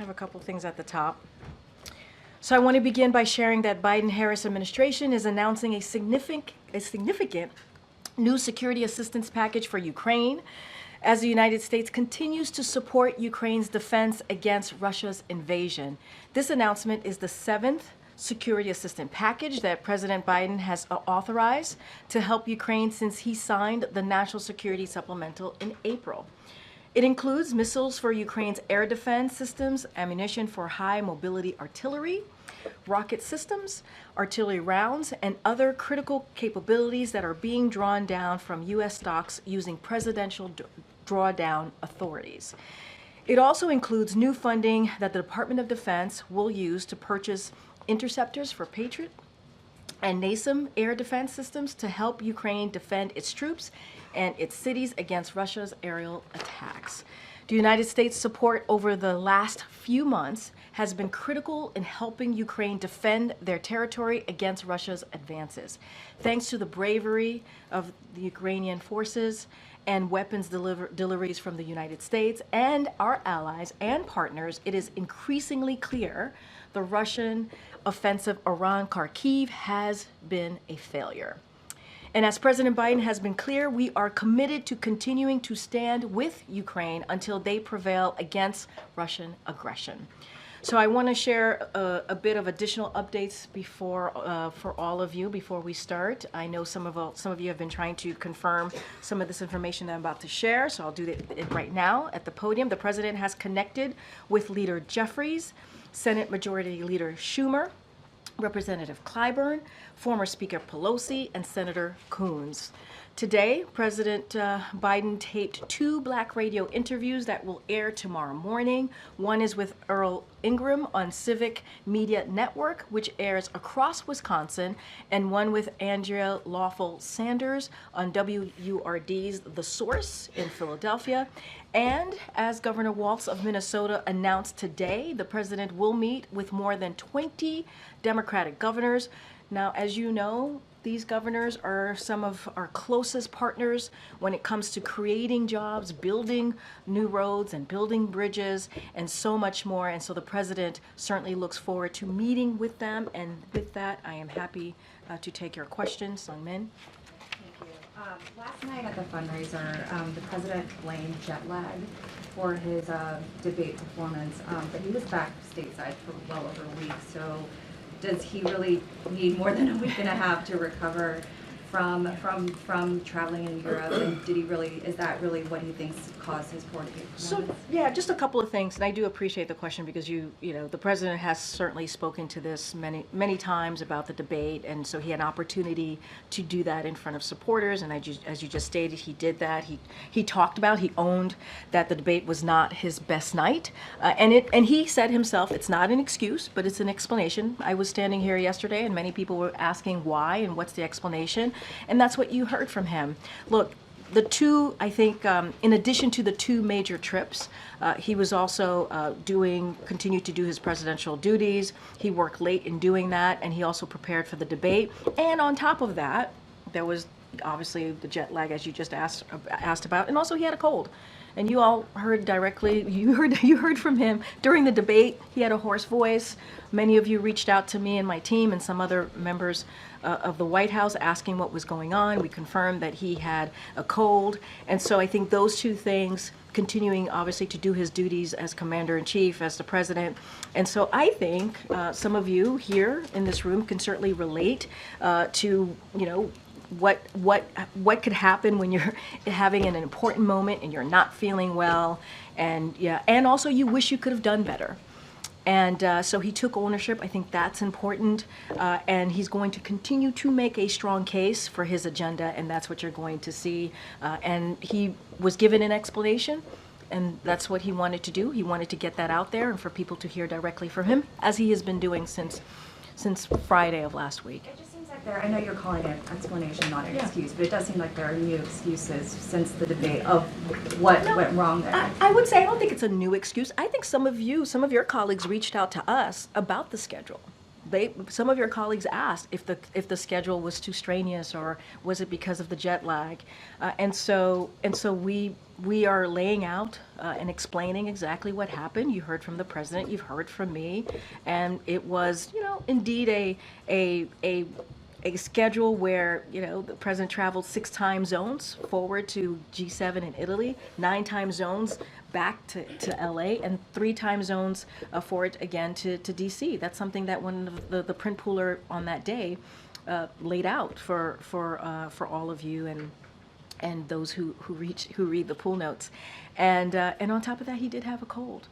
have a couple things at the top. So I want to begin by sharing that Biden-Harris administration is announcing a significant new security assistance package for Ukraine as the United States continues to support Ukraine's defense against Russia's invasion. This announcement is the seventh security assistance package that President Biden has authorized to help Ukraine since he signed the National Security Supplemental in April. It includes missiles for Ukraine's air defense systems, ammunition for high mobility artillery, rocket systems, artillery rounds, and other critical capabilities that are being drawn down from U.S. stocks using presidential drawdown authorities. It also includes new funding that the Department of Defense will use to purchase interceptors for Patriot and NASAM air defense systems to help Ukraine defend its troops and its cities against Russia's aerial attacks. The United States' support over the last few months has been critical in helping Ukraine defend their territory against Russia's advances. Thanks to the bravery of the Ukrainian forces and weapons deliveries from the United States and our allies and partners, it is increasingly clear the Russian offensive around Kharkiv has been a failure. And as President Biden has been clear, we are committed to continuing to stand with Ukraine until they prevail against Russian aggression. So I want to share a bit of additional updates before for all of you before we start. I know some of you have been trying to confirm some of this information that I'm about to share, so I'll do it right now at the podium. The President has connected with Leader Jeffries, Senate Majority Leader Schumer, Representative Clyburn, former Speaker Pelosi, and Senator Coons. Today, President Biden taped two Black radio interviews that will air tomorrow morning. One is with Earl Ingram on Civic Media Network, which airs across Wisconsin, and one with Andrea Lawful Sanders on WURD's The Source in Philadelphia. And as Governor Walz of Minnesota announced today, the president will meet with more than 20 Democratic governors. Now, as you know, these governors are some of our closest partners when it comes to creating jobs, building new roads and building bridges and so much more. And so the president certainly looks forward to meeting with them. And with that, I am happy to take your questions. Sungmin. Last night at the fundraiser, the president blamed jet lag for his debate performance, but he was back stateside for well over a week. So does he really need more than a week and a half to recover from traveling in Europe? And is that really what he thinks caused his poor debate performance? So, yeah, just a couple of things, and I do appreciate the question because you know, the president has certainly spoken to this many times about the debate, and so he had an opportunity to do that in front of supporters, and as you just stated, he did that. He talked about, he owned that the debate was not his best night, and he said himself, it's not an excuse, but it's an explanation. I was standing here yesterday, and many people were asking why and what's the explanation. And that's what you heard from him. Look, I think, in addition to the two major trips, he was also continued to do his presidential duties. He worked late in doing that, and he also prepared for the debate. And on top of that, there was obviously the jet lag, as you just asked about, and also he had a cold. And you all heard directly, you heard from him during the debate. He had a hoarse voice. Many of you reached out to me and my team and some other members of the White House asking what was going on. We confirmed that he had a cold. And so I think those two things, continuing obviously to do his duties as commander-in-chief, as the president. And so I think some of you here in this room can certainly relate to, you know, what could happen when you're having an important moment and you're not feeling well, and also you wish you could have done better. And so he took ownership. I think that's important, and he's going to continue to make a strong case for his agenda, and that's what you're going to see. And he was given an explanation, and that's what he wanted to do. He wanted to get that out there and for people to hear directly from him, as he has been doing since Friday of last week. I know you're calling it an explanation, not an excuse, but it does seem like there are new excuses since the debate of what went wrong there. I would say I don't think it's a new excuse. I think some of your colleagues reached out to us about the schedule. some of your colleagues asked if the schedule was too strenuous or was it because of the jet lag, and so we are laying out and explaining exactly what happened. You heard from the president, you've heard from me, and it was, indeed a schedule where, the president traveled 6 time zones forward to G7 in Italy, 9 time zones back to LA, and 3 time zones forward again to DC. That's something that one of the print pooler on that day laid out for all of you and those who read the pool notes. And on top of that, he did have a cold.